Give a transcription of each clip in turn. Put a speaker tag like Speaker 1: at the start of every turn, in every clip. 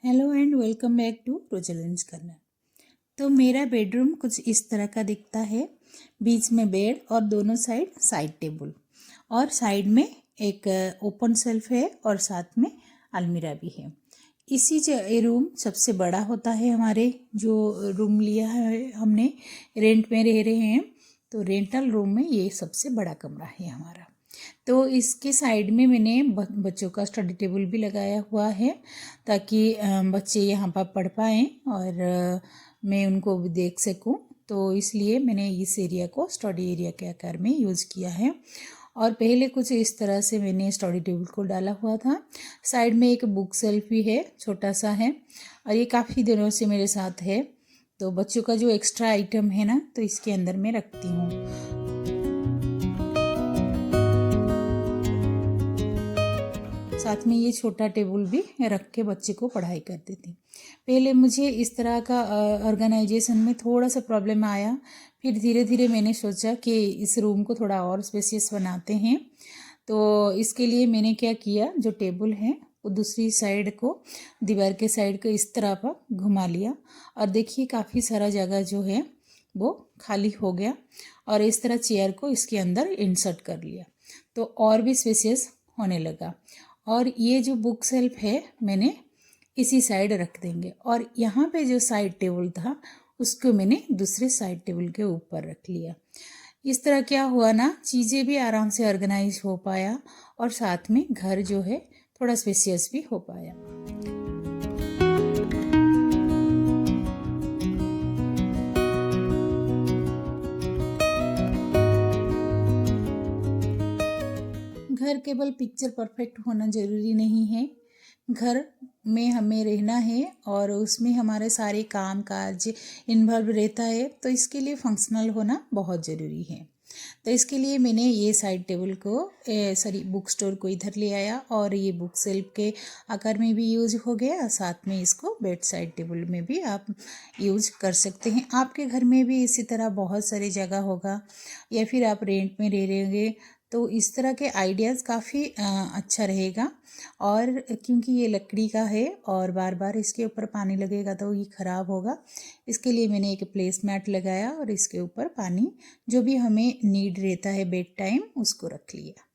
Speaker 1: Hello and welcome back to Roselen's corner. तो मेरा bedroom कुछ इस तरह का दिखता है। बीच में बेड और दोनों साइड टेबल और साइड में एक ओपन शेल्फ है और साथ में अलमीरा भी है। ये रूम सबसे बड़ा होता है। हमारे जो रूम लिया है हमने रेंट में रह रहे हैं, तो रेंटल रूम में ये सबसे बड़ा कमरा है हमारा। तो इसके साइड में मैंने बच्चों का स्टडी टेबल भी लगाया हुआ है ताकि बच्चे यहाँ पर पढ़ पाएँ और मैं उनको भी देख सकूँ। तो इसलिए मैंने इस एरिया को स्टडी एरिया के आकार में यूज़ किया है। और पहले कुछ इस तरह से मैंने स्टडी टेबल को डाला हुआ था। साइड में एक बुक शेल्फ भी है, छोटा सा है, और ये काफ़ी दिनों से मेरे साथ है। तो बच्चों का जो एक्स्ट्रा आइटम है ना, तो इसके अंदर मैं रखती हूँ। साथ में ये छोटा टेबल भी रख के बच्चे को पढ़ाई करती थी। पहले मुझे इस तरह का ऑर्गेनाइजेशन में थोड़ा सा प्रॉब्लम आया, फिर धीरे धीरे मैंने सोचा कि इस रूम को थोड़ा और स्पेशियस बनाते हैं। तो इसके लिए मैंने क्या किया, जो टेबल है वो दूसरी साइड को, दीवार के साइड को इस तरह पर घुमा लिया और देखिए काफ़ी सारा जगह जो है वो खाली हो गया। और इस तरह चेयर को इसके अंदर इंसर्ट कर लिया तो और भी स्पेशियस होने लगा। और ये जो बुक शेल्फ है मैंने इसी साइड रख देंगे, और यहाँ पे जो साइड टेबल था उसको मैंने दूसरे साइड टेबल के ऊपर रख लिया। इस तरह क्या हुआ ना, चीज़ें भी आराम से ऑर्गेनाइज हो पाया और साथ में घर जो है थोड़ा स्पेशियस भी हो पाया। घर केवल पिक्चर परफेक्ट होना ज़रूरी नहीं है। घर में हमें रहना है और उसमें हमारे सारे काम काज इन्वॉल्व रहता है, तो इसके लिए फंक्शनल होना बहुत ज़रूरी है। तो इसके लिए मैंने ये साइड टेबल को बुक स्टोर को इधर ले आया और ये बुक शेल्फ के आकार में भी यूज हो गया। साथ में इसको बेड साइड टेबल में भी आप यूज कर सकते हैं। आपके घर में भी इसी तरह बहुत सारी जगह होगा या फिर आप रेंट में रह रहे होंगे, तो इस तरह के आइडियाज़ काफ़ी अच्छा रहेगा। और क्योंकि ये लकड़ी का है और बार बार इसके ऊपर पानी लगेगा तो ये ख़राब होगा, इसके लिए मैंने एक प्लेस मैट लगाया और इसके ऊपर पानी जो भी हमें नीड रहता है बेड टाइम उसको रख लिया।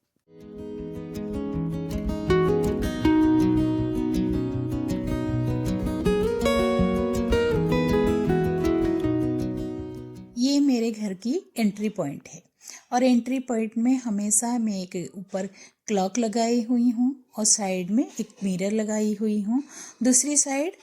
Speaker 1: ये मेरे घर की एंट्री पॉइंट है और एंट्री पॉइंट में हमेशा मैं एक ऊपर क्लॉक लगाई हुई हूँ और साइड में एक मिरर लगाई हुई हूँ। दूसरी साइड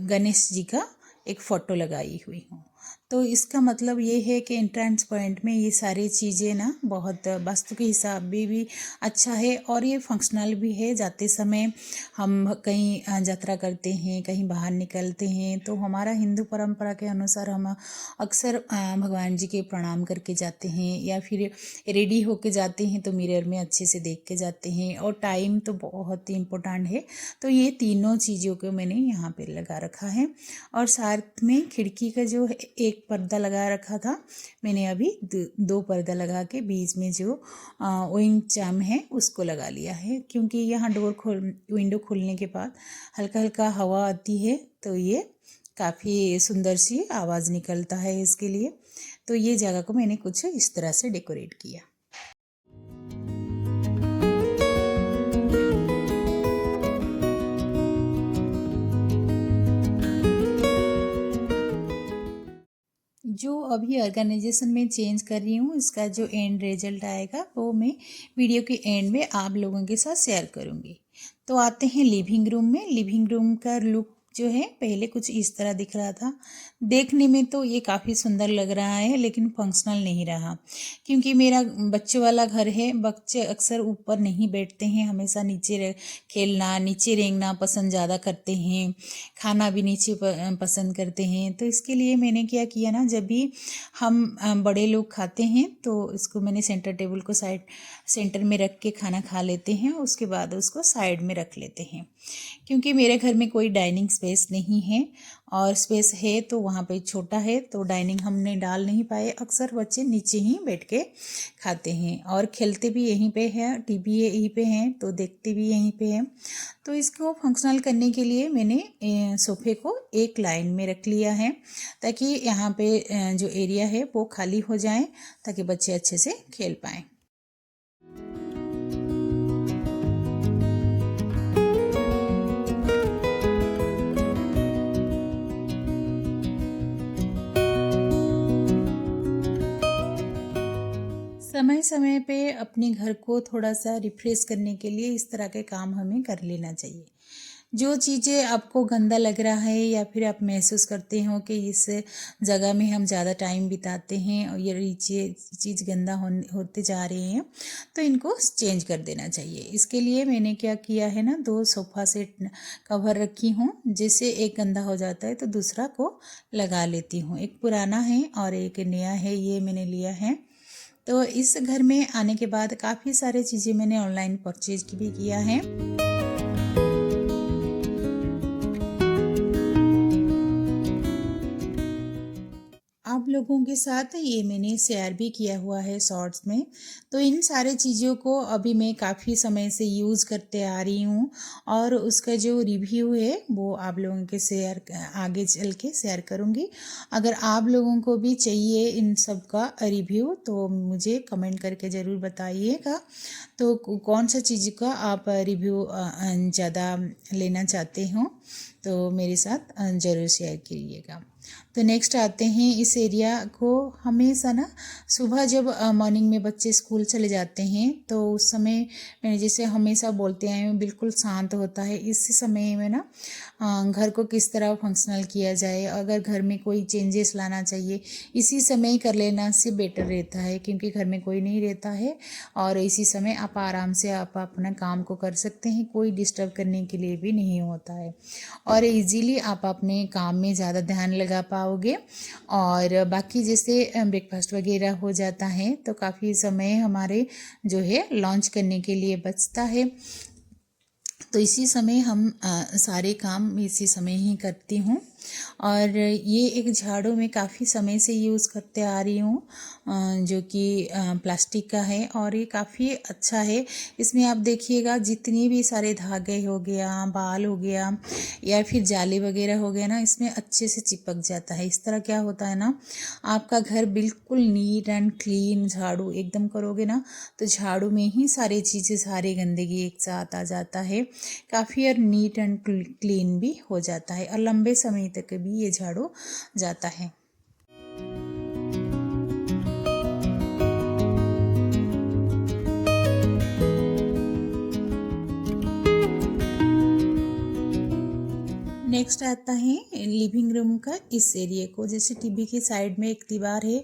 Speaker 1: गणेश जी का एक फ़ोटो लगाई हुई हूँ। तो इसका मतलब ये है कि एंट्रेंस पॉइंट में ये सारी चीज़ें ना बहुत वास्तु के हिसाब भी अच्छा है और ये फंक्शनल भी है। जाते समय हम कहीं यात्रा करते हैं, कहीं बाहर निकलते हैं, तो हमारा हिंदू परंपरा के अनुसार हम अक्सर भगवान जी के प्रणाम करके जाते हैं या फिर रेडी होके जाते हैं तो मिरर में अच्छे से देख के जाते हैं। और टाइम तो बहुत ही इम्पोर्टेंट है, तो ये तीनों चीज़ों को मैंने यहाँ पे लगा रखा है। और साथ में खिड़की का जो एक पर्दा लगा रखा था, मैंने अभी दो पर्दा लगा के बीच में जो विंग चाम है उसको लगा लिया है, क्योंकि यहाँ विंडो खोलने के बाद हल्का हल्का हवा आती है तो ये काफ़ी सुंदर सी आवाज़ निकलता है इसके लिए। तो ये जगह को मैंने कुछ इस तरह से डेकोरेट किया। जो अभी ऑर्गेनाइजेशन में चेंज कर रही हूँ, इसका जो एंड रिजल्ट आएगा वो मैं वीडियो के एंड में आप लोगों के साथ शेयर करूँगी। तो आते हैं लिविंग रूम में। लिविंग रूम का लुक जो है पहले कुछ इस तरह दिख रहा था। देखने में तो ये काफ़ी सुंदर लग रहा है लेकिन फंक्शनल नहीं रहा, क्योंकि मेरा बच्चों वाला घर है। बच्चे अक्सर ऊपर नहीं बैठते हैं, हमेशा नीचे खेलना, नीचे रेंगना पसंद ज़्यादा करते हैं, खाना भी नीचे पसंद करते हैं। तो इसके लिए मैंने क्या किया ना, जब भी हम बड़े लोग खाते हैं तो इसको मैंने सेंटर टेबल को सेंटर में रख के खाना खा लेते हैं, उसके बाद उसको साइड में रख लेते हैं। क्योंकि मेरे घर में कोई डाइनिंग स्पेस नहीं है, और स्पेस है तो वहाँ पे छोटा है तो डाइनिंग हमने डाल नहीं पाए। अक्सर बच्चे नीचे ही बैठ के खाते हैं और खेलते भी यहीं पे है, टीवी यहीं पे है तो देखते भी यहीं पे है। तो इसको फंक्शनल करने के लिए मैंने सोफे को एक लाइन में रख लिया है ताकि यहाँ पे जो एरिया है वो खाली हो जाए ताकि बच्चे अच्छे से खेल पाएँ। समय समय पे अपने घर को थोड़ा सा रिफ्रेश करने के लिए इस तरह के काम हमें कर लेना चाहिए। जो चीज़ें आपको गंदा लग रहा है या फिर आप महसूस करते हो कि इस जगह में हम ज़्यादा टाइम बिताते हैं और ये चीज़ गंदा होते जा रहे हैं तो इनको चेंज कर देना चाहिए। इसके लिए मैंने क्या किया है ना, 2 सोफ़ा सेट कवर रखी हूँ, जैसे एक गंदा हो जाता है तो दूसरा को लगा लेती हूँ। एक पुराना है और एक नया है, ये मैंने लिया है। तो इस घर में आने के बाद काफ़ी सारी चीज़ें मैंने ऑनलाइन परचेज भी किया है। आप लोगों के साथ ये मैंने शेयर भी किया हुआ है शॉर्ट्स में। तो इन सारे चीज़ों को अभी मैं काफ़ी समय से यूज़ करते आ रही हूँ और उसका जो रिव्यू है वो आप लोगों के आगे चल के शेयर करूँगी। अगर आप लोगों को भी चाहिए इन सब का रिव्यू तो मुझे कमेंट करके ज़रूर बताइएगा। तो कौन सा चीज़ का आप रिव्यू ज़्यादा लेना चाहते हो तो मेरे साथ ज़रूर शेयर करिएगा। तो नेक्स्ट आते हैं इस एरिया को। हमेशा ना सुबह जब मॉर्निंग में बच्चे स्कूल चले जाते हैं तो उस समय जैसे हमेशा बोलते हैं बिल्कुल शांत होता है। इसी समय में ना घर को किस तरह फंक्शनल किया जाए, अगर घर में कोई चेंजेस लाना चाहिए इसी समय कर लेना से बेटर रहता है, क्योंकि घर में कोई नहीं रहता है और इसी समय आप आराम से आप अपना काम को कर सकते हैं, कोई डिस्टर्ब करने के लिए भी नहीं होता है और इजीली आप अपने काम में ज़्यादा ध्यान लगा पाओगे। और बाकी जैसे ब्रेकफास्ट वगैरह हो जाता है तो काफ़ी समय हमारे जो है लॉन्च करने के लिए बचता है। तो इसी समय हम सारे काम इसी समय ही करती हूँ। और ये एक झाड़ू मैं काफ़ी समय से यूज़ करते आ रही हूँ जो कि प्लास्टिक का है और ये काफ़ी अच्छा है। इसमें आप देखिएगा जितनी भी सारे धागे हो गया, बाल हो गया या फिर जाली वगैरह हो गया ना, इसमें अच्छे से चिपक जाता है। इस तरह क्या होता है ना, आपका घर बिल्कुल नीट एंड क्लीन झाड़ू एकदम करोगे ना तो झाड़ू में ही सारी चीज़ें, सारी गंदगी एक साथ आ जाता है काफ़ी और नीट एंड क्लीन भी हो जाता है और लंबे समय तक भी ये झाड़ू जाता है। नेक्स्ट आता है लिविंग रूम का इस एरिया को। जैसे टीवी के साइड में एक दीवार है,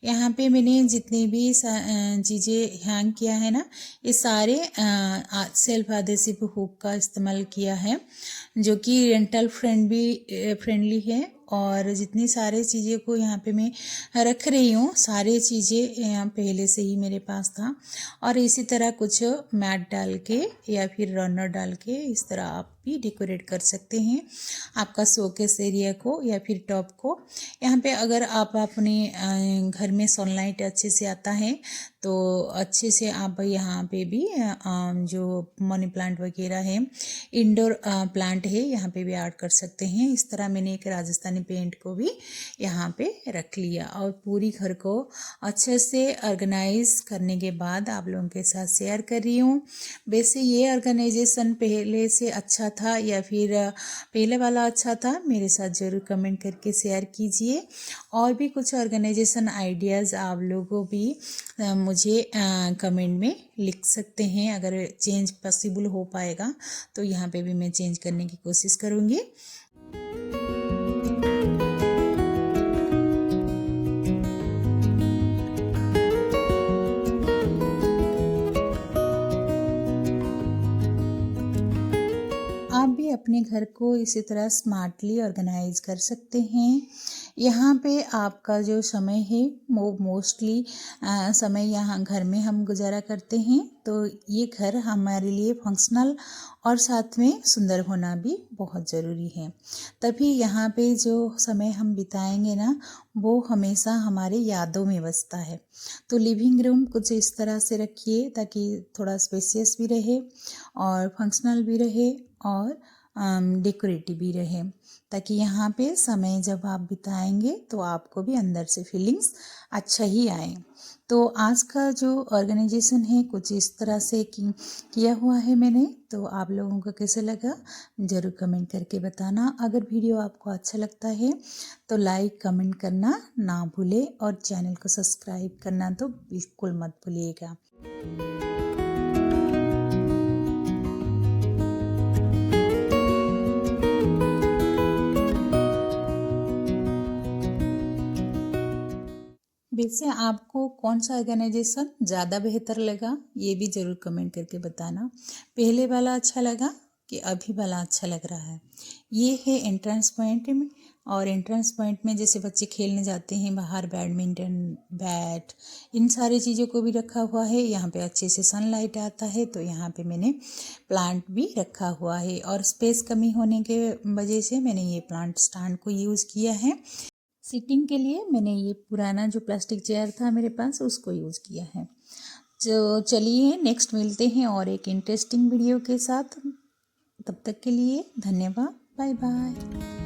Speaker 1: यहाँ पे मैंने जितने भी चीज़ें हैंग किया है ना, ये सारे सेल्फ एडहेसिव हुक का इस्तेमाल किया है जो कि रेंटल फ्रेंडली है। और जितनी सारी चीज़ें को यहाँ पे मैं रख रही हूँ, सारी चीज़ें यहाँ पहले से ही मेरे पास था। और इसी तरह कुछ मैट डाल के या फिर रनर डाल के इस तरह आप भी डेकोरेट कर सकते हैं आपका शोकेस एरिया को या फिर टॉप को। यहाँ पे अगर आप अपने घर में सनलाइट अच्छे से आता है तो अच्छे से आप यहाँ पे भी जो मनी प्लांट वगैरह है, इंडोर प्लांट है, यहाँ पे भी ऐड कर सकते हैं। इस तरह मैंने एक राजस्थानी पेंट को भी यहाँ पे रख लिया और पूरी घर को अच्छे से ऑर्गेनाइज करने के बाद आप लोगों के साथ शेयर कर रही हूँ। वैसे ये ऑर्गेनाइजेशन पहले से अच्छा था या फिर पहले वाला अच्छा था, मेरे साथ ज़रूर कमेंट करके शेयर कीजिए। और भी कुछ ऑर्गेनाइजेशन आइडियाज़ आप लोगों भी मुझे कमेंट में लिख सकते हैं। अगर चेंज पॉसिबल हो पाएगा तो यहाँ पे भी मैं चेंज करने की कोशिश करूँगी। अपने घर को इसी तरह स्मार्टली ऑर्गेनाइज कर सकते हैं। यहाँ पे आपका जो समय है वो मोस्टली समय यहाँ घर में हम गुजारा करते हैं, तो ये घर हमारे लिए फंक्शनल और साथ में सुंदर होना भी बहुत ज़रूरी है। तभी यहाँ पे जो समय हम बिताएंगे ना, वो हमेशा हमारे यादों में बसता है। तो लिविंग रूम कुछ इस तरह से रखिए ताकि थोड़ा स्पेसियस भी रहे और फंक्शनल भी रहे और डेकोरेटिव भी रहे, ताकि यहाँ पे समय जब आप बिताएंगे तो आपको भी अंदर से फीलिंग्स अच्छा ही आए। तो आज का जो ऑर्गेनाइजेशन है कुछ इस तरह से किया हुआ है मैंने। तो आप लोगों को कैसे लगा ज़रूर कमेंट करके बताना। अगर वीडियो आपको अच्छा लगता है तो लाइक कमेंट करना ना भूले और चैनल को सब्सक्राइब करना तो बिल्कुल मत भूलिएगा। वैसे आपको कौन सा ऑर्गेनाइजेशन ज़्यादा बेहतर लगा ये भी ज़रूर कमेंट करके बताना। पहले वाला अच्छा लगा कि अभी वाला अच्छा लग रहा है। ये है एंट्रेंस पॉइंट में, और एंट्रेंस पॉइंट में जैसे बच्चे खेलने जाते हैं बाहर, बैडमिंटन, बैट, इन सारी चीज़ों को भी रखा हुआ है। यहाँ पे अच्छे से सनलाइट आता है, तो यहाँ पे मैंने प्लांट भी रखा हुआ है। और स्पेस कमी होने के वजह से मैंने ये प्लांट स्टैंड को यूज़ किया है। सिटिंग के लिए मैंने ये पुराना जो प्लास्टिक चेयर था मेरे पास उसको यूज़ किया है। तो चलिए नेक्स्ट मिलते हैं और एक इंटरेस्टिंग वीडियो के साथ। तब तक के लिए धन्यवाद। Bye bye.